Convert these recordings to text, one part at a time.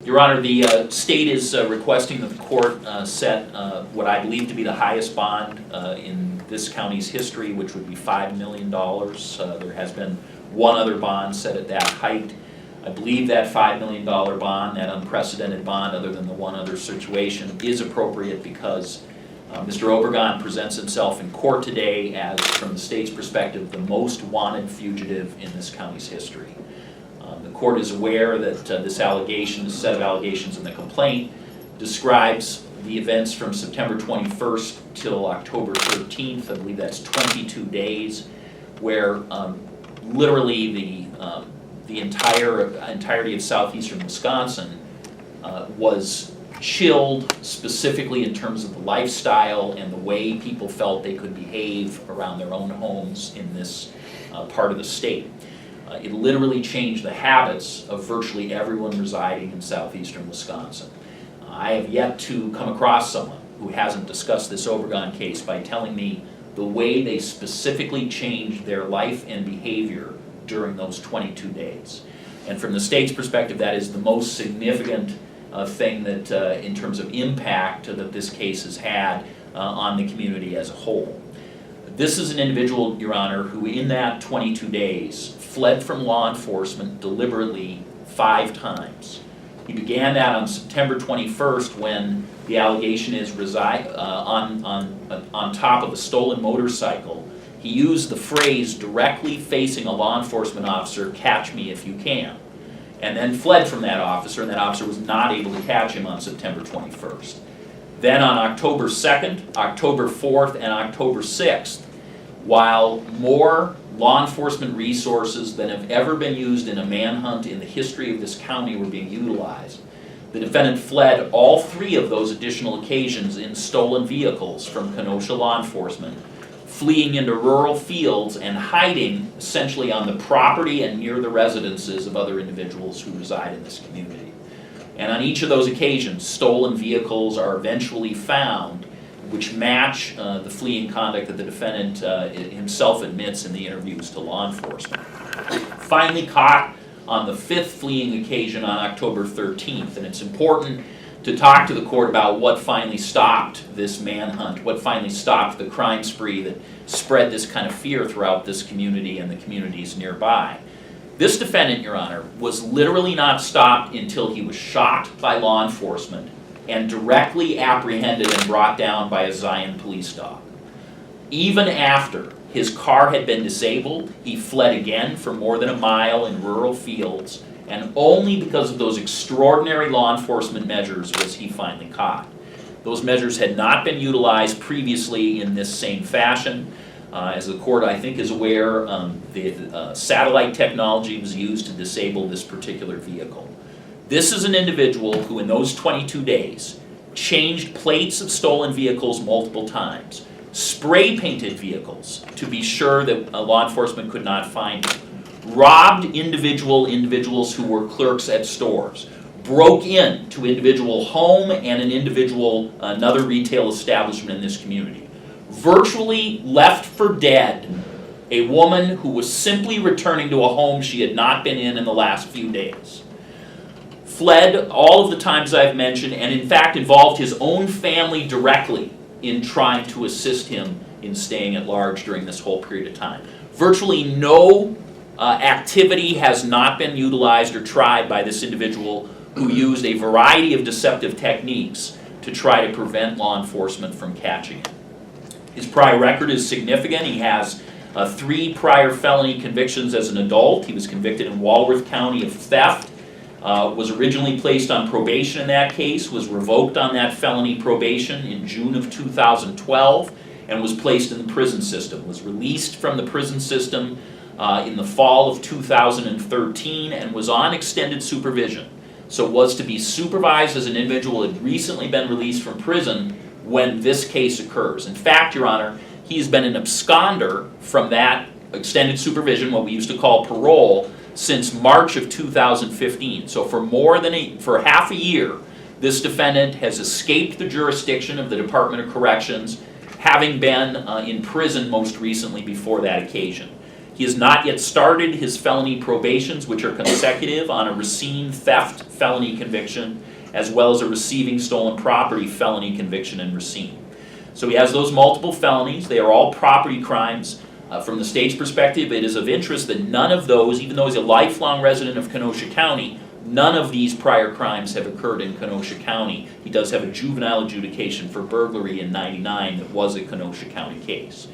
Your Honor, the state is requesting that the court set what I believe to be the highest bond in this county's history, which would be $5 million. There has been one other bond set at that height. I believe that $5 million bond, that unprecedented bond, other than the one other situation, is appropriate because Mr. Obregon presents himself in court today as, from the state's perspective, the most wanted fugitive in this county's history. The court is aware that this set of allegations in the complaint describes the events from September 21st till October 13th. I believe that's 22 days, where literally the entirety of southeastern Wisconsin was chilled, specifically in terms of the lifestyle and the way people felt they could behave around their own homes in this part of the state. It literally changed the habits of virtually everyone residing in southeastern Wisconsin. I have yet to come across someone who hasn't discussed this Obregon case by telling me the way they specifically changed their life and behavior during those 22 days. And from the state's perspective, that is the most significant thing that, in terms of impact, that this case has had on the community as a whole. This is an individual, Your Honor, who in that 22 days fled from law enforcement deliberately 5 times. He began that on September 21st when the allegation is on top of a stolen motorcycle. He used the phrase directly facing a law enforcement officer, "Catch me if you can," and then fled from that officer, and that officer was not able to catch him on September 21st. Then on October 2nd, October 4th, and October 6th, while more law enforcement resources than have ever been used in a manhunt in the history of this county were being utilized, the defendant fled all 3 of those additional occasions in stolen vehicles from Kenosha law enforcement, fleeing into rural fields and hiding essentially on the property and near the residences of other individuals who reside in this community. And on each of those occasions, stolen vehicles are eventually found which match the fleeing conduct that the defendant himself admits in the interviews to law enforcement. Finally caught on the 5th fleeing occasion on October 13th, and it's important to talk to the court about what finally stopped this manhunt, what finally stopped the crime spree that spread this kind of fear throughout this community and the communities nearby. This defendant, Your Honor, was literally not stopped until he was shot by law enforcement and directly apprehended and brought down by a Zion police dog. Even after his car had been disabled, he fled again for more than a mile in rural fields, and only because of those extraordinary law enforcement measures was he finally caught. Those measures had not been utilized previously in this same fashion. As the court, I think, is aware, the satellite technology was used to disable this particular vehicle. This is an individual who in those 22 days changed plates of stolen vehicles multiple times, spray painted vehicles to be sure that law enforcement could not find him, robbed individuals who were clerks at stores, broke into individual home and another retail establishment in this community, virtually left for dead a woman who was simply returning to a home she had not been in the last few days, fled all of the times I've mentioned, and in fact involved his own family directly in trying to assist him in staying at large during this whole period of time. Virtually no activity has not been utilized or tried by this individual, who used a variety of deceptive techniques to try to prevent law enforcement from catching him. His prior record is significant. He has 3 prior felony convictions as an adult. He was convicted in Walworth County of theft, was originally placed on probation in that case, was revoked on that felony probation in June of 2012, and was placed in the prison system. Was released from the prison system in the fall of 2013 and was on extended supervision. So was to be supervised as an individual who had recently been released from prison when this case occurs. In fact, Your Honor, he's been an absconder from that extended supervision, what we used to call parole, since March of 2015. So for half a year, this defendant has escaped the jurisdiction of the Department of Corrections, having been in prison most recently before that occasion. He has not yet started his felony probations, which are consecutive on a Racine theft felony conviction, as well as a receiving stolen property felony conviction in Racine. So he has those multiple felonies. They are all property crimes. From the state's perspective, it is of interest that none of those, even though he's a lifelong resident of Kenosha County, none of these prior crimes have occurred in Kenosha County. He does have a juvenile adjudication for burglary in '99 that was a Kenosha County case.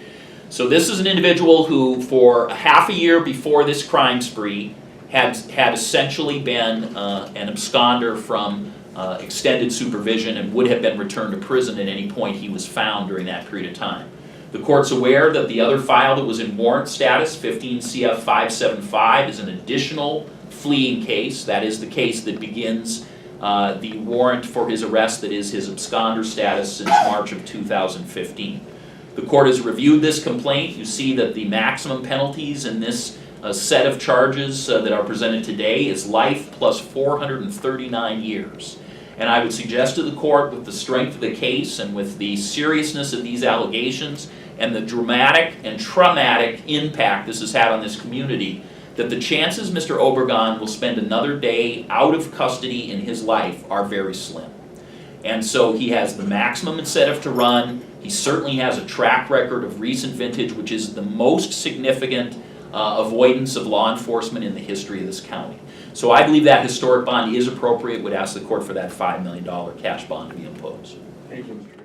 So this is an individual who, for half a year before this crime spree, had essentially been an absconder from extended supervision and would have been returned to prison at any point he was found during that period of time. The court's aware that the other file that was in warrant status, 15 CF 575, is an additional fleeing case. That is the case that begins the warrant for his arrest, that is his absconder status since March of 2015. The court has reviewed this complaint. You see that the maximum penalties in this set of charges that are presented today is life plus 439 years. And I would suggest to the court, with the strength of the case and with the seriousness of these allegations and the dramatic and traumatic impact this has had on this community, that the chances Mr. Obregon will spend another day out of custody in his life are very slim. And so he has the maximum incentive to run. He certainly has a track record of recent vintage, which is the most significant avoidance of law enforcement in the history of this county. So I believe that historic bond is appropriate. Would ask the court for that $5 million cash bond to be imposed. Thank you, Mr.